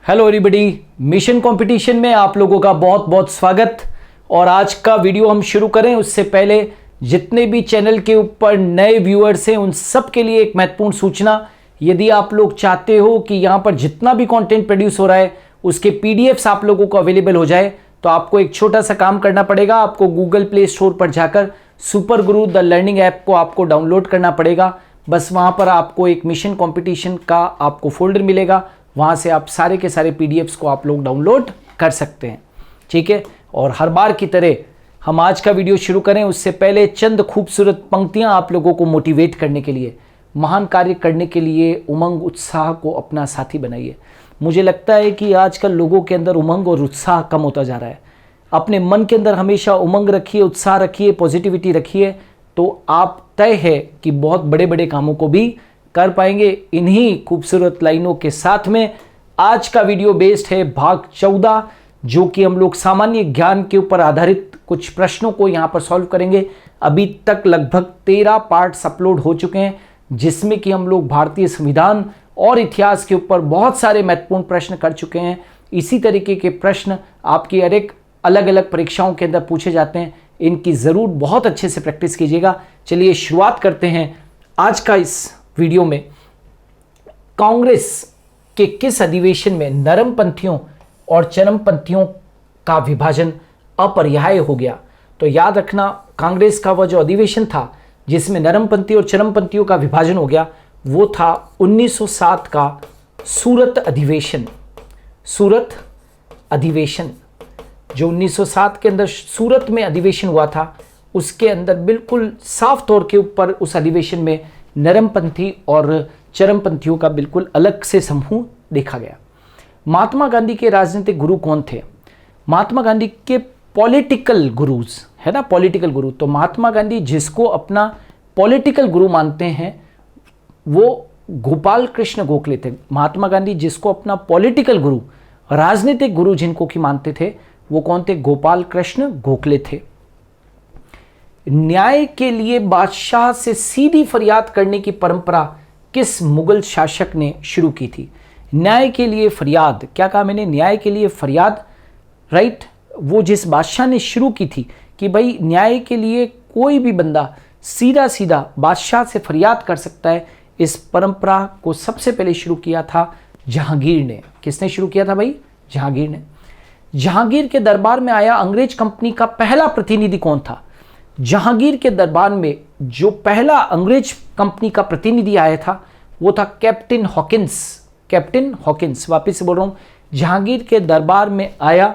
Hello everybody, mission competition में आप लोगों का बहुत बहुत स्वागत। और आज का वीडियो हम शुरू करें उससे पहले जितने भी चैनल के ऊपर नए व्यूअर्स हैं उन सब के लिए एक महत्वपूर्ण सूचना। यदि आप लोग चाहते हो कि यहाँ पर जितना भी कंटेंट प्रोड्यूस हो रहा है उसके पीडीएफ्स आप लोगों को अवेलेबल हो जाए तो आपको एक छोटा सा काम करना पड़ेगा। आपको गूगल प्ले स्टोर पर जाकर super Guru the learning app को आपको डाउनलोड करना पड़ेगा। बस वहाँ पर आपको एक मिशन कंपटीशन का आपको फोल्डर मिलेगा, वहाँ से आप सारे के सारे पीडीएफ्स को आप लोग डाउनलोड कर सकते हैं, ठीक है। और हर बार की तरह हम आज का वीडियो शुरू करें उससे पहले चंद खूबसूरत पंक्तियां आप लोगों को मोटिवेट करने के लिए, महान कार्य करने के लिए उमंग उत्साह को अपना साथी बनाइए। मुझे लगता है कि आजकल लोगों के अंदर उमंग और उत्साह कम होता जा रहा है। अपने मन के अंदर हमेशा उमंग रखिए, उत्साह रखिए, पॉजिटिविटी रखिए, तो आप तय है कि बहुत बड़े बड़े कामों को भी कर पाएंगे। इन्हीं खूबसूरत लाइनों के साथ में आज का वीडियो बेस्ड है भाग 14, जो कि हम लोग सामान्य ज्ञान के ऊपर आधारित कुछ प्रश्नों को यहाँ पर सॉल्व करेंगे। अभी तक लगभग 13 पार्ट्स अपलोड हो चुके हैं, जिसमें कि हम लोग भारतीय संविधान और इतिहास के ऊपर बहुत सारे महत्वपूर्ण प्रश्न कर चुके हैं। इसी तरीके के प्रश्न आपकी हर एक अलग अलग परीक्षाओं के अंदर पूछे जाते हैं। इनकी ज़रूर बहुत अच्छे से प्रैक्टिस कीजिएगा। चलिए शुरुआत करते हैं आज का इस वीडियो में। कांग्रेस के किस अधिवेशन में नरमपंथियों और चरमपंथियों का विभाजन अपरिहार्य हो गया? तो याद रखना, कांग्रेस का वह जो अधिवेशन था जिसमें नरमपंथी और चरमपंथियों का विभाजन हो गया वो था 1907 का सूरत अधिवेशन। सूरत अधिवेशन जो 1907 के अंदर सूरत में अधिवेशन हुआ था, उसके अंदर बिल्कुल साफ तौर के ऊपर उस अधिवेशन में नरमपंथी और चरमपंथियों का बिल्कुल अलग से समूह देखा गया। महात्मा गांधी के राजनीतिक गुरु कौन थे? महात्मा गांधी के पॉलिटिकल गुरुज है ना, पॉलिटिकल गुरु। तो महात्मा गांधी जिसको अपना पॉलिटिकल गुरु मानते हैं वो गोपाल कृष्ण गोखले थे। महात्मा गांधी जिसको अपना पॉलिटिकल गुरु, राजनीतिक गुरु जिनको की मानते थे वो कौन थे? गोपाल कृष्ण गोखले थे। न्याय के लिए बादशाह से सीधी फरियाद करने की परंपरा किस मुगल शासक ने शुरू की थी? न्याय के लिए फरियाद, क्या कहा मैंने? न्याय के लिए फरियाद, राइट। वो जिस बादशाह ने शुरू की थी कि भाई न्याय के लिए कोई भी बंदा सीधा सीधा बादशाह से फरियाद कर सकता है, इस परंपरा को सबसे पहले शुरू किया था जहांगीर ने। किसने शुरू किया था भाई? जहांगीर ने। जहांगीर के दरबार में आया अंग्रेज कंपनी का पहला प्रतिनिधि कौन था? जहांगीर के दरबार में जो पहला अंग्रेज कंपनी का प्रतिनिधि आया था वो था कैप्टन हॉकिंस। कैप्टन हॉकिंस, वापस से बोल रहा हूं, जहांगीर के दरबार में आया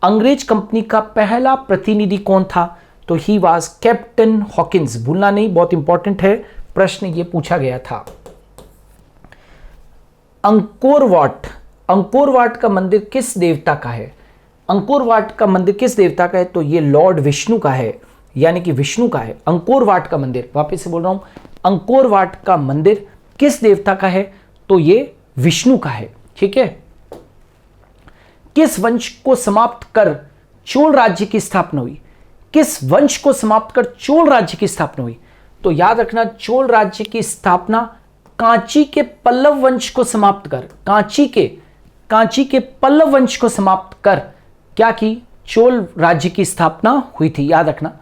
अंग्रेज कंपनी का पहला प्रतिनिधि कौन था? तो ही वाज कैप्टन हॉकिंस। भूलना नहीं, बहुत इंपॉर्टेंट है, प्रश्न ये पूछा गया था। अंकोर वाट, अंकोर वाट का मंदिर किस देवता का है? अंकोर वाट का मंदिर किस देवता का है? तो ये लॉर्ड विष्णु का है, यानी कि विष्णु का है। अंकोर वाट का मंदिर, वापस से बोल रहा हूं, अंकोर वाट का मंदिर किस देवता का है? तो ये विष्णु का है, ठीक है। किस वंश को समाप्त कर चोल राज्य की स्थापना हुई? किस वंश को समाप्त कर चोल राज्य की स्थापना हुई? तो याद रखना, चोल राज्य की स्थापना कांची के पल्लव वंश को समाप्त कर, कांची के पल्लव वंश को समाप्त कर क्या की? चोल राज्य की स्थापना हुई थी, याद रखना।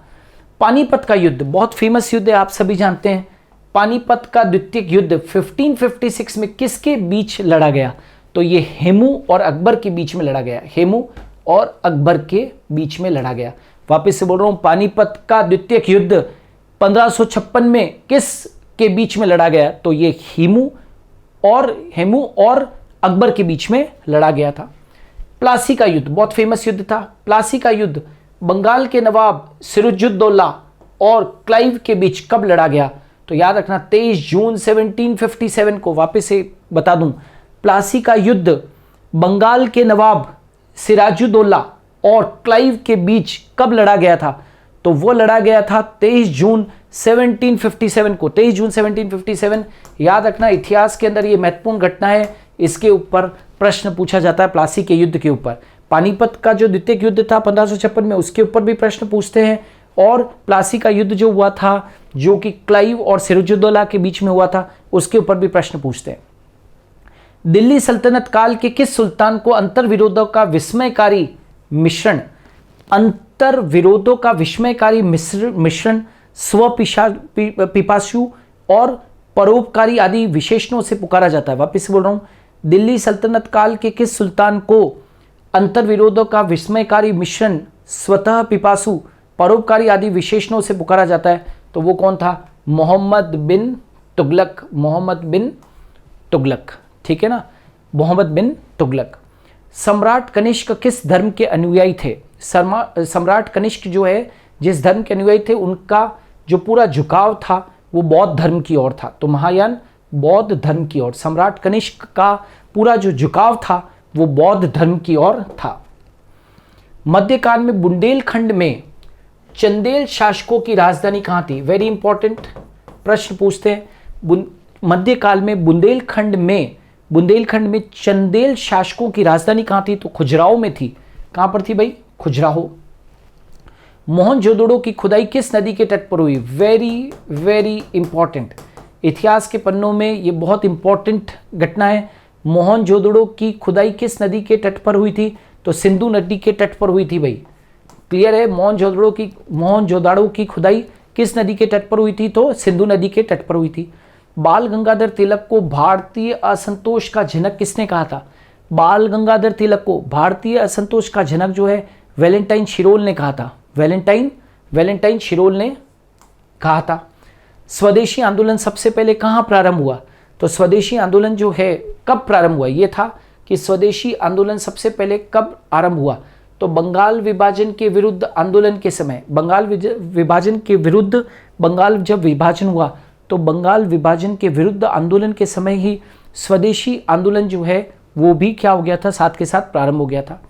पानीपत का युद्ध बहुत फेमस युद्ध है, आप सभी जानते हैं। पानीपत का द्वितीय युद्ध 1556 में किसके बीच लड़ा गया? तो ये हेमू और अकबर के बीच में लड़ा गया। हेमू और अकबर के बीच में लड़ा गया। वापस से बोल रहा हूं, पानीपत का द्वितीय युद्ध 1556 में किस के बीच में लड़ा गया? तो ये हेमू और अकबर के बीच में लड़ा गया था। प्लासी का युद्ध बहुत फेमस युद्ध था। प्लासी का युद्ध बंगाल के नवाब सिराजुद्दौला और क्लाइव के बीच कब लड़ा गया? तो याद रखना 23 जून 1757 को। वापस से बता दूं, प्लासी का युद्ध बंगाल के नवाब सिराजुद्दौला और क्लाइव के बीच कब लड़ा गया था? तो वो लड़ा गया था 23 जून 1757 को। 23 जून 1757, याद रखना, इतिहास के अंदर ये महत्वपूर्ण घटना है। इसके ऊपर प्रश्न पूछा जाता है, प्लासी के युद्ध के ऊपर। पानीपत का जो द्वितीय युद्ध था 1556 में, उसके ऊपर भी प्रश्न पूछते हैं। और प्लासी का युद्ध जो हुआ था, जो कि क्लाइव और सिराजुद्दौला के बीच में हुआ था, उसके ऊपर भी प्रश्न पूछते हैं। दिल्ली सल्तनत काल के किस सुल्तान को अंतर्विरोधों का विस्मयकारी मिश्रण स्वपिपासु और परोपकारी आदि विशेषणों से पुकारा जाता है? वापस से बोल रहा हूं, दिल्ली सल्तनत काल के किस सुल्तान को अंतर्विरोधों का विस्मयकारी मिश्रण स्वतः पिपासु परोपकारी आदि विशेषणों से पुकारा जाता है? तो वो कौन था? मोहम्मद बिन तुगलक। मोहम्मद बिन तुगलक, ठीक है ना, मोहम्मद बिन तुगलक। सम्राट कनिष्क किस धर्म के अनुयायी थे? सम्राट कनिष्क जो है, जिस धर्म के अनुयायी थे, उनका जो पूरा झुकाव था वो बौद्ध धर्म की ओर था। तो महायान बौद्ध धर्म की ओर, सम्राट कनिष्क का पूरा जो झुकाव था वो बौद्ध धर्म की ओर था। मध्यकाल में बुंदेलखंड में चंदेल शासकों की राजधानी कहाँ थी? वेरी इंपॉर्टेंट प्रश्न पूछते हैं। मध्यकाल में बुंदेलखंड में चंदेल शासकों की राजधानी कहाँ थी? तो खुजराहो में थी। कहाँ पर थी भाई? खुजराहो। मोहनजोदड़ो की खुदाई किस नदी के तट पर हुई? वेरी वेरी इंपॉर्टेंट, इतिहास के पन्नों में ये बहुत इंपॉर्टेंट घटना है। मोहनजोदड़ो की खुदाई किस नदी के तट पर हुई थी? तो सिंधु नदी के तट पर हुई थी भाई। क्लियर है? मोहनजोदड़ो की खुदाई किस नदी के तट पर हुई थी? तो सिंधु नदी के तट पर हुई थी। बाल गंगाधर तिलक को भारतीय असंतोष का जनक किसने कहा था? बाल गंगाधर तिलक को भारतीय असंतोष का जनक जो है वैलेंटाइन शिरोल ने कहा था। वैलेंटाइन शिरोल ने कहा था। स्वदेशी आंदोलन सबसे पहले कहाँ प्रारंभ हुआ? तो स्वदेशी आंदोलन जो है कब प्रारंभ हुआ? ये था कि स्वदेशी आंदोलन सबसे पहले कब आरंभ हुआ? तो बंगाल विभाजन के विरुद्ध आंदोलन के समय, बंगाल जब विभाजन हुआ तो बंगाल विभाजन के विरुद्ध आंदोलन के समय ही स्वदेशी आंदोलन जो है वो भी क्या हो गया था? साथ के साथ प्रारंभ हो गया था।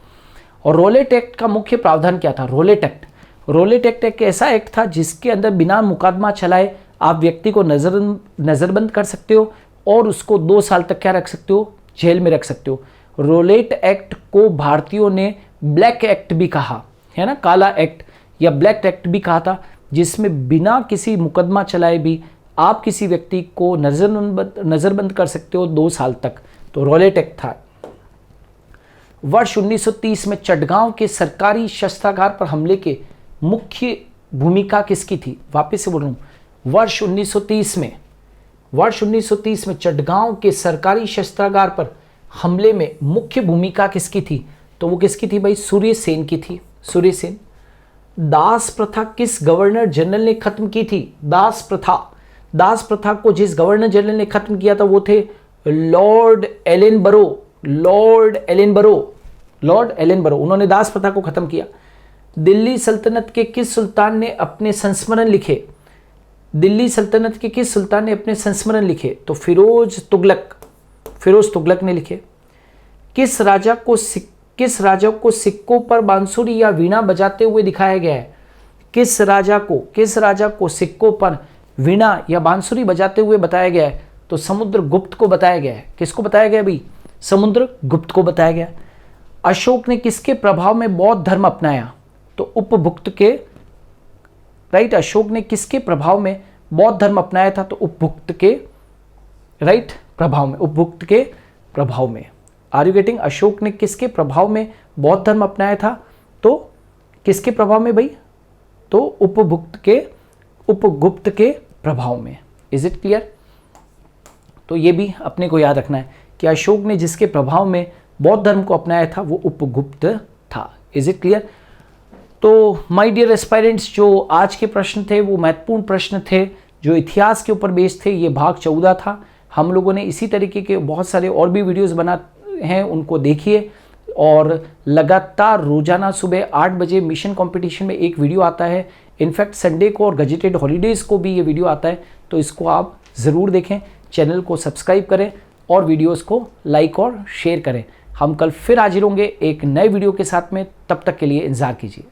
और रोलेट एक्ट का मुख्य प्रावधान क्या था? रोलेट एक्ट एक ऐसा एक्ट था जिसके अंदर बिना मुकदमा चलाए आप व्यक्ति को नजरबंद कर सकते हो और उसको 2 साल तक क्या रख सकते हो? जेल में रख सकते हो। रोलेट एक्ट को भारतीयों ने ब्लैक एक्ट भी कहा है ना, काला एक्ट या ब्लैक एक्ट भी कहा था, जिसमें बिना किसी मुकदमा चलाए भी आप किसी व्यक्ति को नजरबंद कर सकते हो 2 साल तक। तो रोलेट एक्ट था। वर्ष 1930 में चटगांव के सरकारी शस्त्रागार पर हमले के मुख्य भूमिका किसकी थी? वापस से बोल रहा हूं, वर्ष 1930 में चटगांव के सरकारी शस्त्रागार पर हमले में मुख्य भूमिका किसकी थी? तो वो किसकी थी भाई? सूर्यसेन की थी। सूर्यसेन। दास प्रथा किस गवर्नर जनरल ने खत्म की थी? दास प्रथा को जिस गवर्नर जनरल ने खत्म किया था वो थे लॉर्ड एलेनबरो। उन्होंने दास प्रथा को खत्म किया। दिल्ली सल्तनत के किस सुल्तान ने अपने संस्मरण लिखे? तो फिरोज तुगलक ने लिखे। किस राजा को सिक्कों पर बांसुरी या वीणा बजाते हुए दिखाया गया है? किस राजा को सिक्कों पर वीणा या बांसुरी बजाते हुए बताया गया है? तो समुद्रगुप्त को बताया गया है। किसको बताया गया भाई? समुद्रगुप्त को बताया गया। अशोक ने किसके प्रभाव में बौद्ध धर्म अपनाया? तो उपभुक्त के, राइट। अशोक ने किसके प्रभाव में बौद्ध धर्म अपनाया था? तो उपभुक्त के, राइट, उपभुक्त के प्रभाव में। Are you getting? अशोक ने किसके प्रभाव में बौद्ध धर्म अपनाया था? तो किसके प्रभाव में भाई? तो उपगुप्त के प्रभाव में। Is it clear? तो ये भी अपने को याद रखना है कि अशोक ने जिसके प्रभाव में बौद्ध धर्म को अपनाया था वो उपगुप्त था। Is it clear? तो माय डियर एस्पायरेंट्स, जो आज के प्रश्न थे वो महत्वपूर्ण प्रश्न थे जो इतिहास के ऊपर बेस्ड थे। ये भाग 14 था। हम लोगों ने इसी तरीके के बहुत सारे और भी वीडियोस बना हैं, उनको देखिए। और लगातार रोजाना सुबह 8 बजे मिशन कंपटीशन में एक वीडियो आता है। इनफैक्ट संडे को और गजेटेड हॉलीडेज़ को भी ये वीडियो आता है, तो इसको आप ज़रूर देखें। चैनल को सब्सक्राइब करें और वीडियोस को लाइक और शेयर करें। हम कल फिर हाजिर होंगे एक नए वीडियो के साथ में। तब तक के लिए इंतज़ार कीजिए।